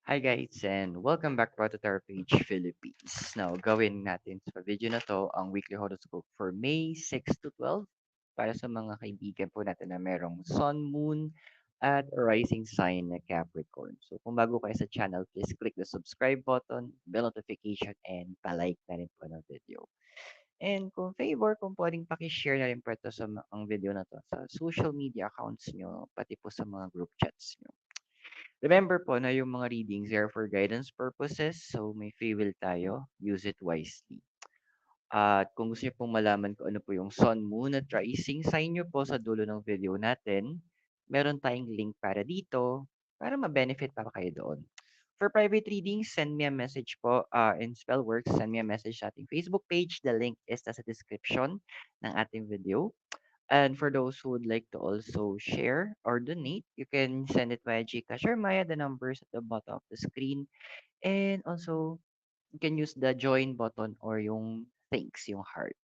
Hi guys and welcome back po to our page Philippines. Now, gawin natin sa video na to ang weekly horoscope for May 6 to 12 para sa mga kaibigan po natin na merong Sun, Moon, at rising sign na Capricorn. So, kung bago kayo sa channel, please click the subscribe button, bell notification, and palike na rin po ng video. And kung favor, kung pwedeng pakishare na rin po ito ang video na to sa social media accounts nyo, pati po sa mga group chats nyo. Remember po na yung mga readings are for guidance purposes, so may free will tayo, use it wisely. At kung gusto niyo pong malaman kung ano po yung sun, moon at rising sign nyo po sa dulo ng video natin, meron tayong link para dito para ma-benefit pa kayo doon. For private readings, send me a message po in Spellworks. Send me a message sa ating Facebook page. The link is sa description ng ating video. And for those who would like to also share or donate, you can send it via GCash or Maya. The numbers at the bottom of the screen. And also, you can use the join button or yung thanks, yung heart.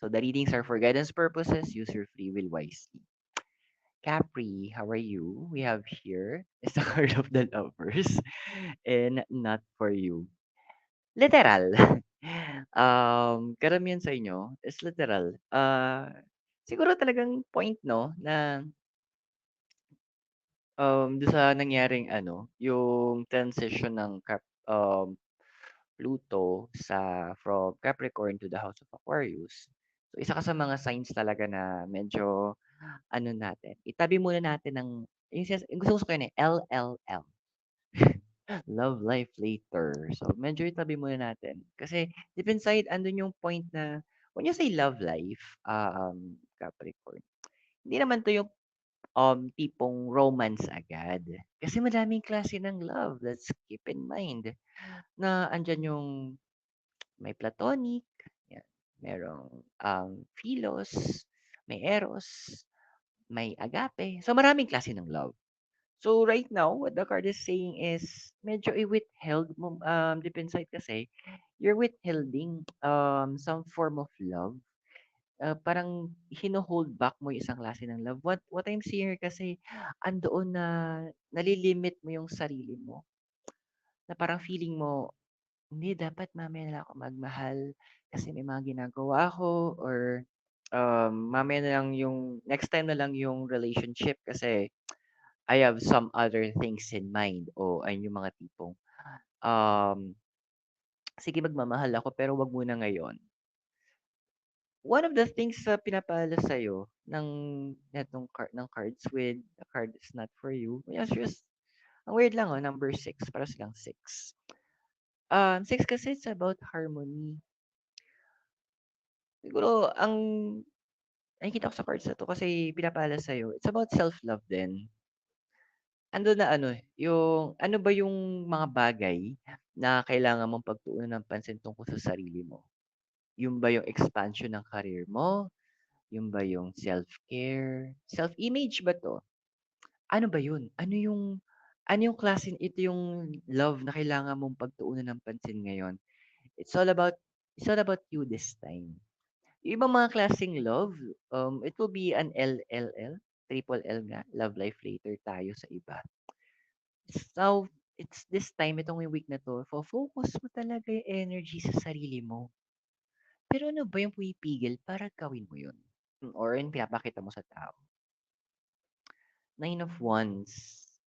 So the readings are for guidance purposes. Use your free will wisely. Capri, how are you? We have here is the card of the lovers and not for you. Literal. Karamihan sa inyo is literal. Siguro talagang point, no, na do'n sa nangyaring ano, yung transition ng Pluto from Capricorn to the House of Aquarius. So, isa ka sa mga signs talaga na medyo ano natin, itabi muna natin ng yung gusto ko yun, eh, LLL, love life later. So, medyo itabi muna natin. Kasi deep inside andun yung point na when you say love life, Capricorn, hindi naman 'to yung tipong romance agad. Kasi madaming klase ng love. Let's keep in mind na andyan yung may platonic, yan, merong philos, may eros, may agape. So maraming klase ng love. So right now, what the card is saying is medyo i-withheld mo, deep inside kasi, you're withholding some form of love. Parang hino-hold back mo yung isang klase ng love. What I'm seeing here kasi andoon na nalilimit mo yung sarili mo. Na parang feeling mo, hindi dapat mamaya na lang ako magmahal kasi may mga ginagawa ako or mamaya na lang yung next time na lang yung relationship kasi I have some other things in mind. O ayun yung mga tipong um, sige magmamahal ako pero wag muna ngayon. One of the things sa pinapaalala sa'yo ng ng cards with the card is not for you. Yes, just ang weird lang, number 6, para silang 6. 6 kasi it's about harmony. Siguro ang nakikita ko sa cards na 'to kasi pinapaalala sa'yo, it's about self-love din. Andun na ano, yung ano ba yung mga bagay na kailangan mong pagtuunan ng pansin tungkol sa sarili mo? Yun ba yung expansion ng career mo? Yun ba yung self-care? Self-image ba 'to? Ano ba yun? Ano yung klase ito yung love na kailangan mong pagtuunan ng pansin ngayon? It's all about it's all about you this time. Yung ibang mga klaseng love, it will be an LLL, triple L nga, love life later tayo sa iba. So, it's this time, itong week na 'to, fo-focus mo talaga yung energy sa sarili mo. Pero ano ba yung pumipigil para gawin mo yun? Or yung pinapakita mo sa tao? Nine of Wands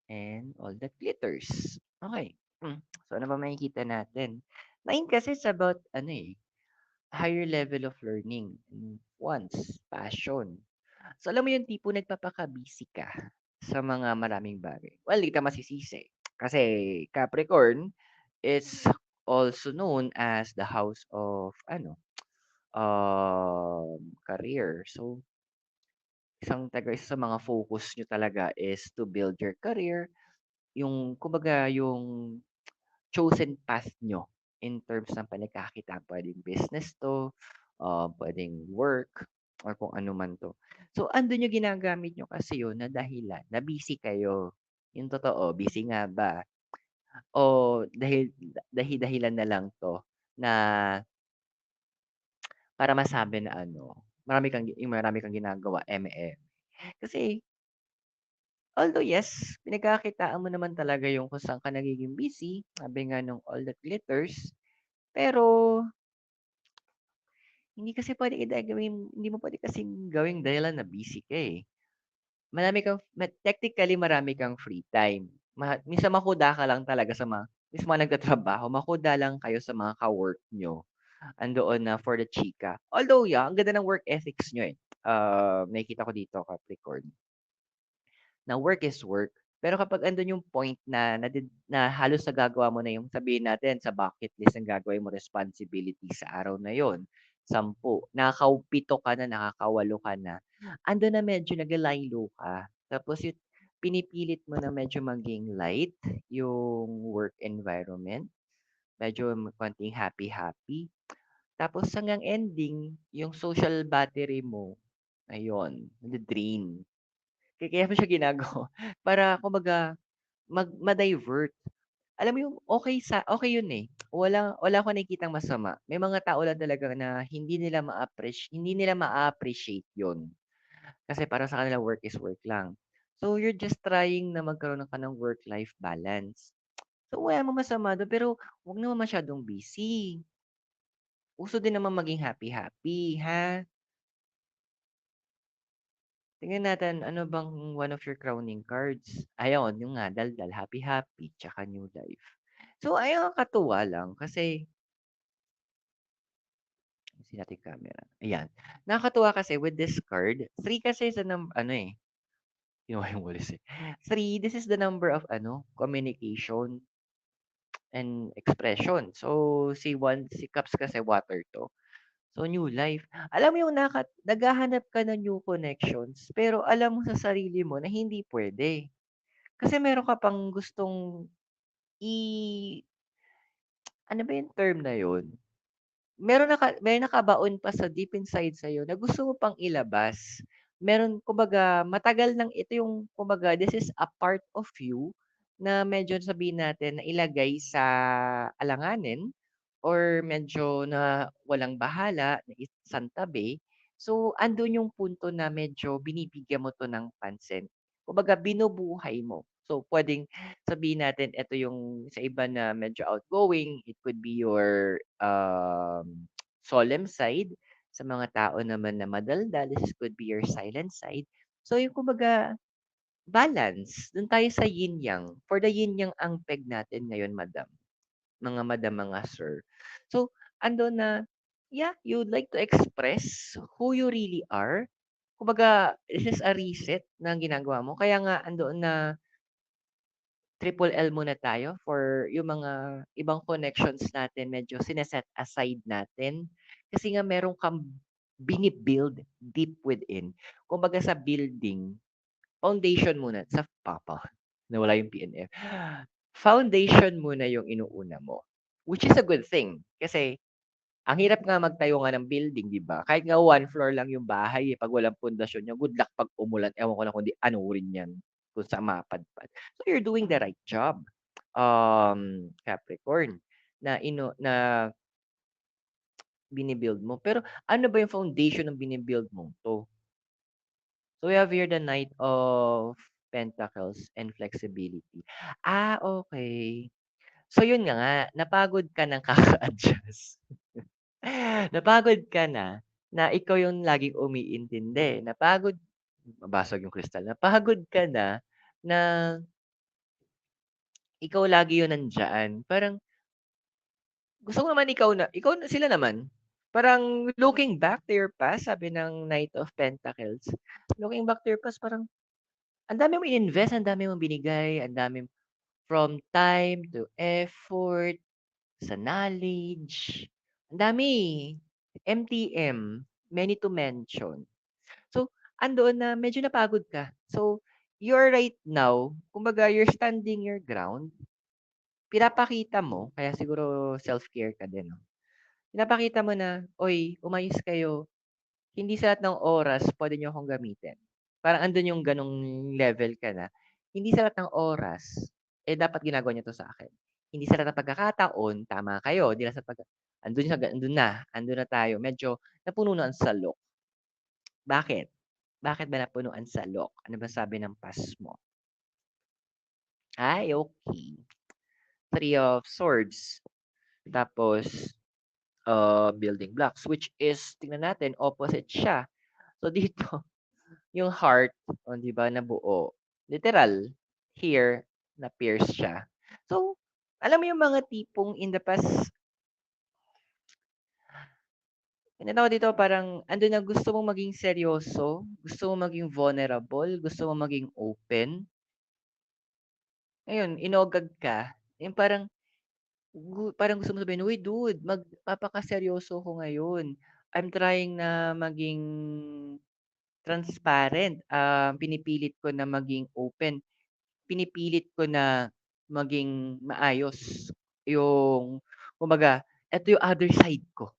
and all that glitters. Okay. So, ano ba makikita natin? Nine kasi it's about, ano eh, higher level of learning. Wands, passion. So, alam mo yung tipo nagpapaka-busy ka sa mga maraming bagay. Well, hindi ka masisisi. Kasi Capricorn is also known as the house of, career. So, isa sa mga focus nyo talaga is to build your career. Yung, kumbaga, yung chosen path nyo in terms ng panagkakita. Pwedeng business to, pwedeng work, or kung ano man to. So, andun yung ginagamit nyo kasi yun na dahilan, na busy kayo. Yung totoo, busy nga ba? O dahilan na lang to na para masabi na ano, marami kang ginagawa, eme-eme. Kasi Although yes, pinagkakakitaan mo naman talaga yung kung saan ka nagiging busy, sabi nga nung all that glitters. Pero hindi mo puwede kasing gawing dahilan na busy ka, eh. Technically marami kang free time. Minsan makuda ka lang talaga sa mga nagtatrabaho, makuda lang kayo sa mga ka-work niyo. Andoon na for the chika. Although, yeah, ang ganda ng work ethics niyo, eh. Nakikita ko dito Capricorn, na work is work. Pero kapag andun yung point na halos nagagawa mo na yung sabihin natin sa bucket list ng gagawin mo responsibility sa araw na yon, 10, nakakapito ka na, nakakawalo ka na, andun na medyo naglalaylo ka. Tapos pinipilit mo na medyo maging light yung work environment, medyo konting happy-happy. Tapos hanggang ending, yung social battery mo, ayun, nade-drain. Kaya mo siya ginagawa para kumbaga ma-divert. Alam mo yung okey yun, eh. Wala akong nakikitang masama. May mga tao lang talaga na hindi nila maa-appreciate yun. Kasi para sa kanila work is work lang. So, you're just trying na magkaroon ka ng work-life balance. So, wala namang masama dun, pero wag naman masyadong busy. Uso din naman maging happy-happy, ha? Tingnan natin ano bang one of your crowning cards? Ayun, yung nga daldal, happy-happy, tsaka new life. So, ayun katuwa lang kasi ayusin natin yung camera. Ayan. Nakakatuwa kasi with this card, 3 kasi sa ano, eh, kinuha yung walis, eh. 3, this is the number of ano, communication and expression. So, si Cups kasi water 'to. So, new life. Alam mo yung naghahanap ka ng new connections, pero alam mo sa sarili mo na hindi puwede. Kasi meron ka pang gustong i ano ba yung term na yun? May nakabaon pa sa deep inside sa'yo na gusto mo pang ilabas. Kumbaga matagal ng ito yung kumbaga this is a part of you na medyo sabihin natin na ilagay sa alanganin or medyo na walang bahala, na isantabi. So, andun yung punto na medyo binibigyan mo 'to ng pansin. Kumbaga binubuhay mo. So, puwedeng sabihin natin ito yung sa iba na medyo outgoing, it could be your, solemn side. Sa mga tao naman na madaldal, this could be your silent side. So, yung kumbaga balance, dun tayo sa yin-yang. For the yin-yang ang peg natin ngayon madam, mga sir. So, andun na, yeah, you would like to express who you really are. Kumbaga, this is a reset na ginagawa mo. Kaya nga andoon na triple L muna tayo for yung mga ibang connections natin medyo aside natin. Kasi nga meron kang bini-build deep within. Kumbaga sa building, foundation muna sa nawala yung PNF. Foundation muna yung inuuna mo, which is a good thing. Kasi ang hirap nga magtayo nga ng building, 'di ba? Kahit nga 1 floor lang yung bahay, eh, 'pag walang pundasyon niya, good luck 'pag umulan, ewan ko lang kung 'di anurin 'yan, kung saan mapadpad. So, you're doing the right job, Capricorn, na bini-build mo. Pero ano ba yung foundation ng bini-build mong 'to? So, we have here the Knight of Pentacles and flexibility. Okay. So, yun nga, napagod ka ng kaka-adjust. Napagod ka na ikaw yung laging umiintindi, mabasag yung kristal. Napagod ka na ikaw lagi yung nandiyan. Parang gusto ko naman sila naman. Parang looking back to your past, sabi ng Knight of Pentacles. Looking back to your past, parang ang dami mong ininvest, ang dami mong binigay, ang dami from time to effort, sa knowledge, ang dami. MTM, many to mention. So, andoon na medyo napagod ka. So, you're right now, kumbaga you're standing your ground, pinapakita mo, kaya siguro self-care ka din, 'no? Pinapakita mo na, "Uy, umayos kayo, hindi sa lahat ng oras puwede niyo akong gamitin." Parang andun yung gano'ng level ka na, hindi sa lahat ng oras, eh, dapat ginagawa niyo 'to sa akin. Hindi sa lahat ng pagkakataon, tama kayo, hindi lang sa andun na tayo, medyo napuno na ang salok. Bakit? Bakit ba napuno ang salok? Ano ba sabi ng past mo? Ay, okey. Three of Swords, tapos, building blocks, which is tingnan natin opposite siya. So, dito yung heart, oh, 'di ba nabuo, literal, here na-pierce siya. So, alam mo yung mga tipong in the past, ano tawag dito, parang andun na gusto mong maging seryoso, gusto mong maging vulnerable, gusto mong maging open, ngayon inogag ka, yung parang gusto mo sabihin, "Uy dude, magpapakaseryoso ko ngayon. I'm trying na maging transparent, pinipilit ko na maging open, pinipilit ko na maging maayos." Yung kumbaga, eto yung other side ko.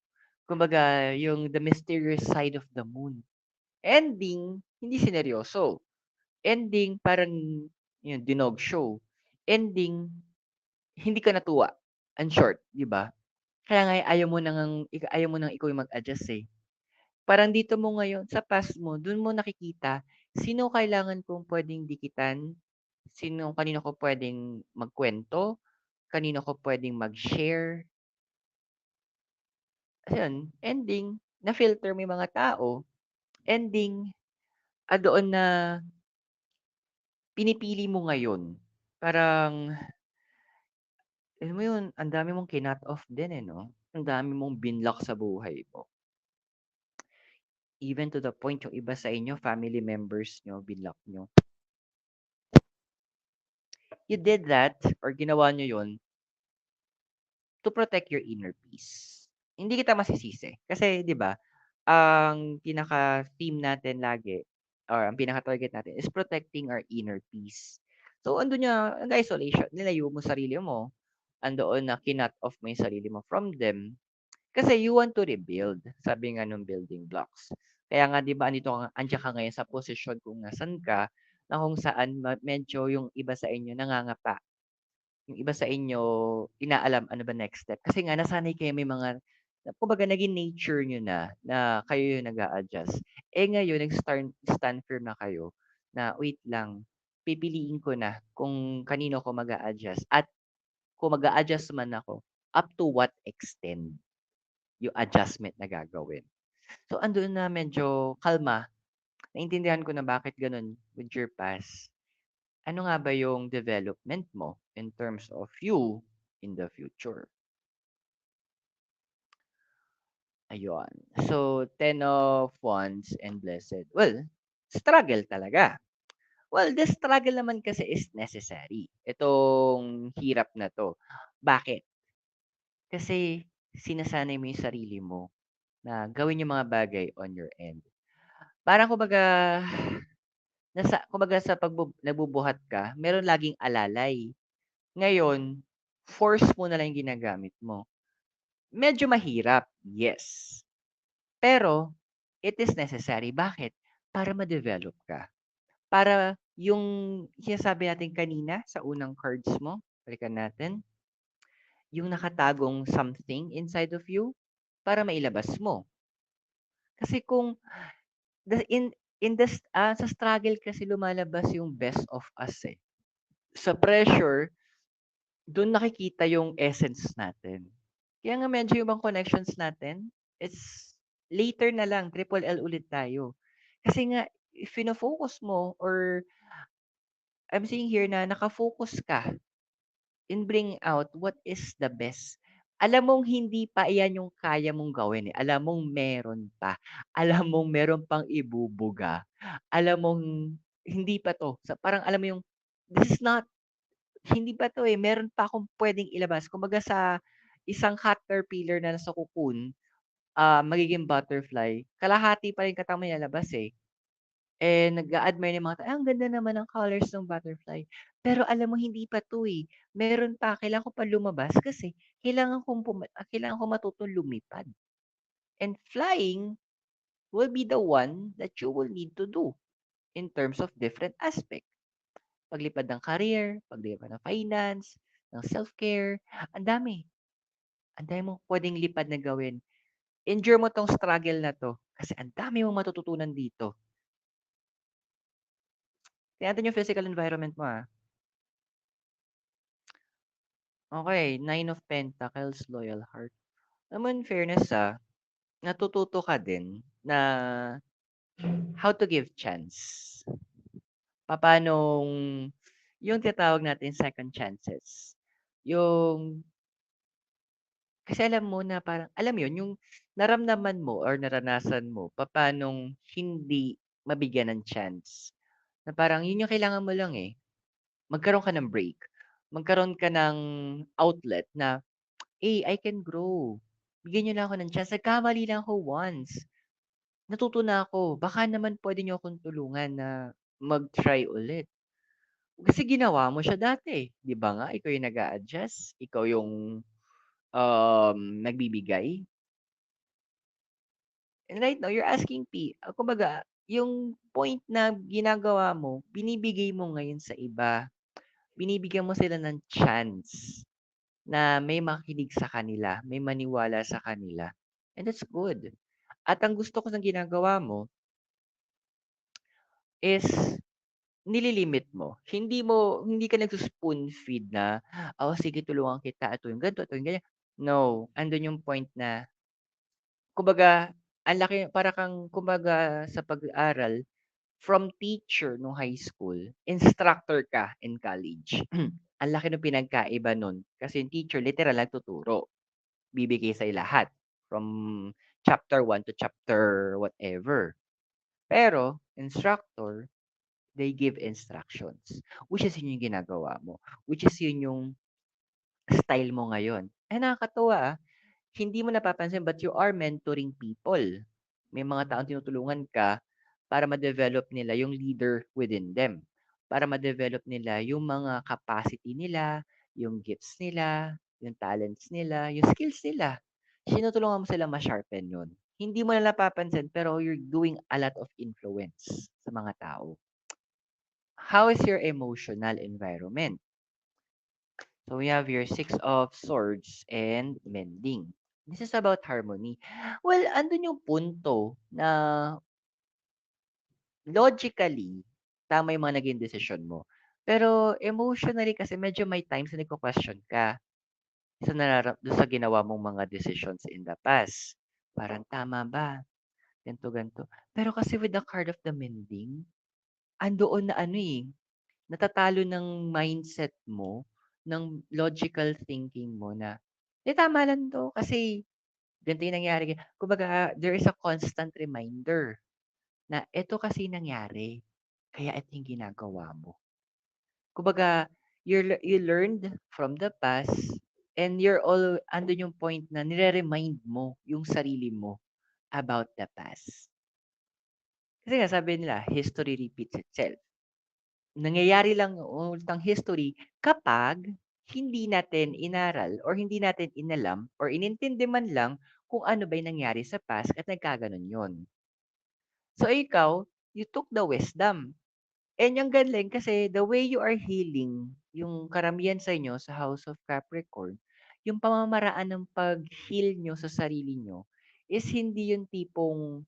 Kumbaga, yung the mysterious side of the moon. Ending, hindi sineryoso. Ending, parang yun, dinog show. Ending, hindi ka natuwa. Ang short, 'di ba? Kaya nga ayaw mo ng ikaw yung mag-adjust, eh. Parang dito mo ngayon sa past mo, dun mo nakikita sino kailangan kong puwedeng dikitan, kanino ko puwedeng magkuwento, kanino ko puwedeng mag-share. Ayun, ending na-filter mo yung mga tao, ending, doon na pinipili mo ngayon. Parang alam mo yun, ang dami mong kinut off din, eh, 'no? Ang dami mong binlock sa buhay mo. Even to the point yung iba sa inyo, family members niyo, binlock niyo. You did that or ginawa niyo yun to protect your inner peace. Hindi kita masisisi kasi 'di ba, ang pinaka-theme natin lagi or ang pinaka-target natin is protecting our inner peace. So andun nag-isolation, nilayo mo sarili mo, andoon na kinut off mo yung sarili mo from them kasi you want to rebuild, sabi nga nung building blocks. Kaya nga 'di ba andiyan ka ngayon sa posisyon kung nasaan ka, na kung saan medyo yung iba sa inyo nangangapa. Yung iba sa inyo, inaalam ano ba next step. Kasi nga nasanay kayo may mga kumbaga naging nature niyo na kayo yung nag-a-adjust. Eh, ngayon stand firm na kayo na, "Wait lang, pipiliin ko na kung kanino ako mag-a-adjust at kung mag-a-adjust man ako, up to what extent yung adjustment na gagawin." So, andun na medyo kalma, naintindihan ko na bakit gano'n with your past. Ano nga ba yung development mo in terms of you in the future? Ayun. So, Ten of Wands and Blessed. Well, struggle talaga. Well, the struggle naman kasi is necessary. Itong hirap na 'to. Bakit? Kasi sinasanay mo yung sarili mo na gawin yung mga bagay on your end. Parang kumbaga, kumbaga sa nagbubuhat ka, meron laging alalay. Ngayon, force mo na lang yung ginagamit mo. Medyo mahirap, yes. Pero it is necessary. Bakit? Para ma-develop ka. Para yung sinasabi natin kanina sa unang cards mo, balikan natin, yung nakatagong something inside of you, para mailabas mo. Kasi kung the in the sa struggle kasi lumalabas yung best of us, eh. Sa pressure, dun nakikita yung essence natin. Kaya nga medyo yung ibang connections natin, it's later na lang, triple L ulit tayo. Kasi nga, if focus mo or I'm seeing here na naka-focus ka in bringing out what is the best. Alam mong hindi pa iyan yung kaya mong gawin, eh. Alam mong meron pa. Alam mong meron pang ibubuga. Alam mong hindi pa 'to. Parang alam mo yung, this is not, hindi pa 'to, eh. Meron pa akong puwedeng ilabas. Kumbaga sa isang caterpillar na nasa cocoon, magiging butterfly, kalahati pa rin katama nilalabas, eh. Eh, nag-a-admire yung mga tao, "Ay, ang ganda naman ng colors ng butterfly." Pero alam mo hindi pa 'to, eh. Meron pa, kailangan ko pa lumabas kasi kailangan ko matutong lumipad. And flying will be the one that you will need to do in terms of different aspect. Paglipad ng career, paglipad ng finance, ng self-care, ang dami. Ang dami mong puwedeng lipad na gawin. Endure mo 'tong struggle na 'to kasi ang dami mong matututunan dito. Tingnan natin yung physical environment mo, ah. Okay, Nine of Pentacles, Loyal Heart. Alam mo in fairness, natututo ka din na how to give chance. Papaanong yung tinatawag natin second chances. Yung kasi alam mo na parang alam mo yun, yung naramdaman mo or naranasan mo papaanong hindi mabigyan ng chance. Na parang yun yung kailangan mo lang, eh, magkaroon ka ng break. Magkaroon ka ng outlet na, "Hey, I can grow. Bigyan niyo lang ako ng chance. Nagkamali lang ako once. Natuto na ako. Baka naman puwede niyo akong tulungan na mag-try ulit." Kasi ginawa mo siya dati, eh, 'di ba nga ikaw yung nag-a-adjust, ikaw yung, nagbibigay. And right now you're asking kumbaga yung point na ginagawa mo, binibigay mo ngayon sa iba. Binibigyan mo sila ng chance na may makinig sa kanila, may maniwala sa kanila, and that's good. At ang gusto ko sa ginagawa mo is nililimit mo. Hindi ka nagso-spoon feed na, "Oh, sige tulungan kita, ito yung ganito, ito yung ganyan." No, andun yung point na kumbaga ang laki para kang kumbaga sa pag-aaral from teacher nung high school, instructor ka in college. Ang laki ng pinagkaiba nun kasi yung teacher literal nagtuturo, bibigay sa'yo lahat from chapter 1 to chapter whatever. Pero instructor, they give instructions, which is yun yung ginagawa mo, which is yun yung style mo ngayon. Nakakatuwa, hindi mo napapansin but you are mentoring people. May mga taong tinutulungan ka para ma-develop nila yung leader within them. Para ma-develop nila yung mga capacity nila, yung gifts nila, yung talents nila, yung skills nila. Tinutulungan mo sila ma-sharpen yun. Hindi mo na napapansin pero you're doing a lot of influence sa mga tao. How is your emotional environment? So we have your Six of Swords and Mending. This is about harmony. Well, andun yung punto na logically, tama yung mga naging desisyon mo. Pero emotionally kasi medyo may times na nagko-question ka do'n sa ginawa mong mga decisions in the past. Parang tama ba? Ganito, ganito. Pero kasi with the card of the Mending, andoon na ano, eh, natatalo ng mindset mo, ng logical thinking mo na, tama lang 'to kasi ganito yung nangyari." Kumbaga, there is a constant reminder na eto kasi nangyari, kaya ito yung ginagawa mo. Kumbaga, you learned from the past and andun yung point na nire-remind mo yung sarili mo about the past. Kasi nga sabi nila, history repeats itself. Nangyayari lang ulit ang history kapag hindi natin inaral or hindi natin inalam or inintindi man lang kung ano ba yung nangyari sa past at nagkaganon yun. So ikaw, you took the wisdom. And yung galing kasi the way you are healing, yung karamihan sa inyo sa House of Capricorn, yung pamamaraan ng pag-heal nyo sa sarili nyo is hindi yung tipong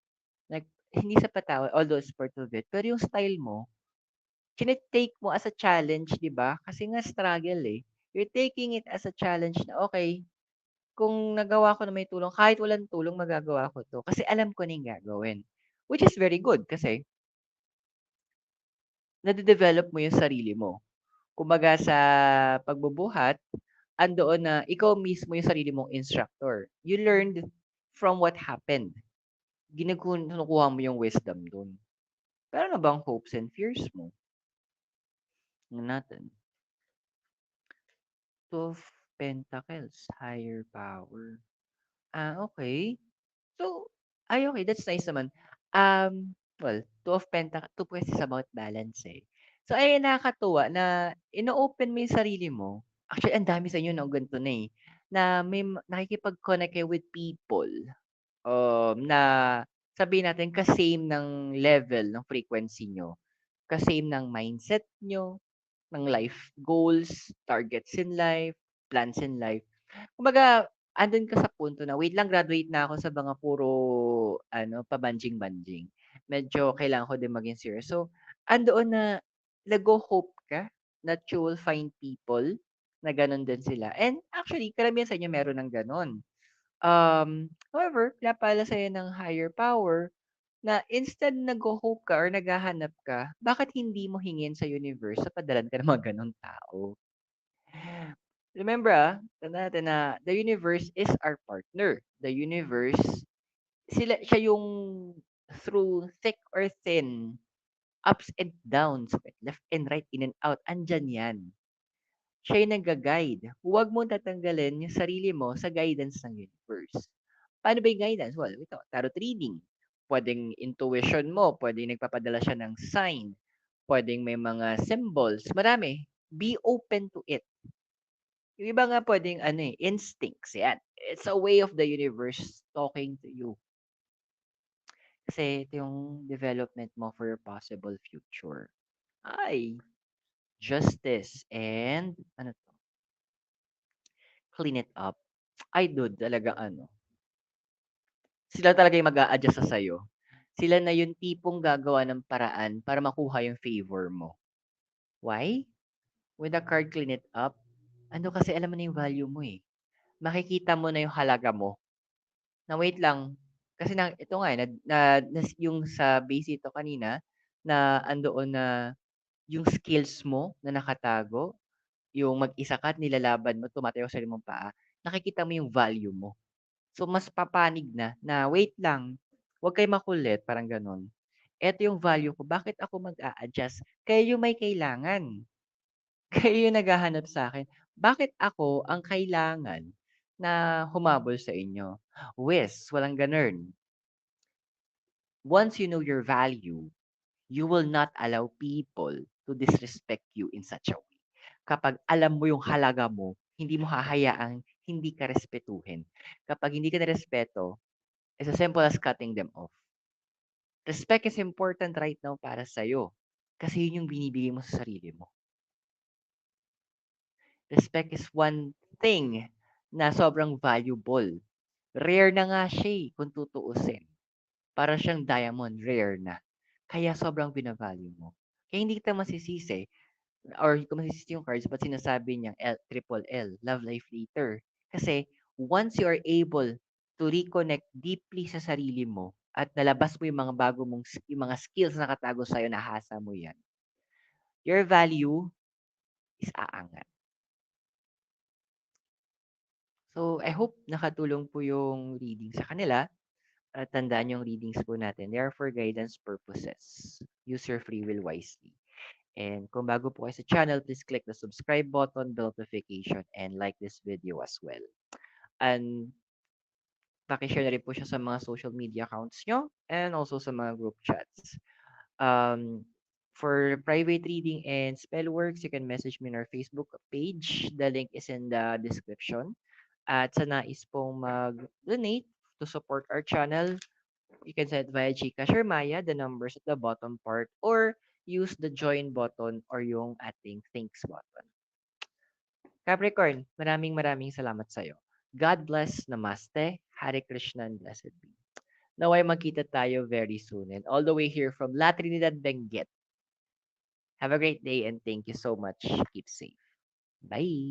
hindi sa patawad, although it's part of it, pero yung style mo, take mo as a challenge, di ba? Kasi nga struggle eh. You're taking it as a challenge na, okay, kung nagawa ko na may tulong, kahit walang tulong, magagawa ko to. Kasi alam ko na yung gagawin. Which is very good kasi nade-develop mo yung sarili mo. Kumbaga sa pagbubuhat, andoon na ikaw mismo yung sarili mong instructor. You learned from what happened. Kinukuha mo yung wisdom dun. Pero ano bang hopes and fears mo? Tingnan natin. Two of Pentacles, higher power. Okay. So, okay, that's nice naman. Well, Two pwes is about balance, eh. So, nakakatuwa na ino-open mo yung sarili mo. Actually, ang dami sa inyo na ganito na, eh, na nakikipag-connect kayo with people, na sabihin natin ka-same ng level ng frequency niyo, ka-same ng mindset niyo, ng life goals, targets in life, plans in life. Kumbaga, andun ka sa punto na, "Wait lang, graduate na ako sa mga puro ano, pabanjing-banjing. Medyo kailangan ko din maging serious." So, andoon na nagho-hope ka that you will find people na gano'n din sila. And actually, karamihan sa inyo meron ng gano'n. However, pinapaalala sa'yo ng higher power na instead nagho-hope ka or naghahanap ka, bakit hindi mo hingin sa universe na padalan ka ng mga gano'ng tao? Remember, tandaan natin na the universe is our partner. The universe, siya yung through thick or thin, ups and downs, left and right, in and out, andyan yan. Siya yung nagga-guide. Huwag mong tatanggalin yung sarili mo sa guidance ng universe. Paano ba yung guidance? Well, ito, tarot reading. Pwedeng intuition mo, pwedeng nagpapadala siya ng sign, pwedeng may mga symbols, marami. Be open to it. Yung iba nga pwedeng instincts, yan. It's a way of the universe talking to you. Kasi ito yung development mo for your possible future. Ay, justice and ano to? Clean it up. Ay, dude, talagang sila talaga yung mag-a-adjust sa sa'yo. Sila na yung tipong gagawa ng paraan para makuha yung favor mo. Why? With the card clean it up, kasi alam mo na yung value mo eh. Makikita mo na yung halaga mo. Na wait lang, kasi ito nga yung sa base ito kanina, na andoon na yung skills mo na nakatago, yung mag-isa ka at nilalaban mo, tumatayo sa limang paa, nakikita mo yung value mo. So, mas papanig na wait lang, huwag kayo makulit, parang gano'n. Eto yung value ko, bakit ako mag-a-adjust? Kayo yung may kailangan. Kayo yung naghahanap sa akin. Bakit ako ang kailangan na humabol sa inyo? Walang gano'n. Once you know your value, you will not allow people to disrespect you in such a way. Kapag alam mo yung halaga mo, hindi mo hahayaang hindi ka respetuhin. Kapag hindi ka respeto, it's as simple as cutting them off. Respect is important right now para sa'yo. Kasi yun yung binibigay mo sa sarili mo. Respect is one thing na sobrang valuable. Rare na nga siya kung tutuusin. Para siyang diamond, rare na. Kaya sobrang binavalue mo. Kaya hindi kita masisisi or kung masisisi yung cards, ba't sinasabi niyang triple L, love life later? Kasi once you are able to reconnect deeply sa sarili mo at nalabas mo yung mga yung mga skills na nakatago sa'yo, nahasa mo yan, your value is aangat. So, I hope nakatulong po yung reading sa kanila. At tandaan yung readings po natin. They are for guidance purposes. Use your free will wisely. And kung bago po kayo sa channel, please click the subscribe button, bell notification, and like this video as well. And pakishare na rin po siya sa mga social media accounts nyo and also sa mga group chats. Um, for private reading and spell works, you can message me on our Facebook page. The link is in the description. At sa nais pong mag-donate to support our channel, you can send via GCash or Maya, the numbers at the bottom part, or use the join button or yung ating thanks button. Capricorn, maraming maraming salamat sa'yo. God bless, Namaste, Hare Krishna, and blessed be. Naway magkita tayo very soon. And all the way here from La Trinidad, Benguet. Have a great day and thank you so much. Keep safe. Bye!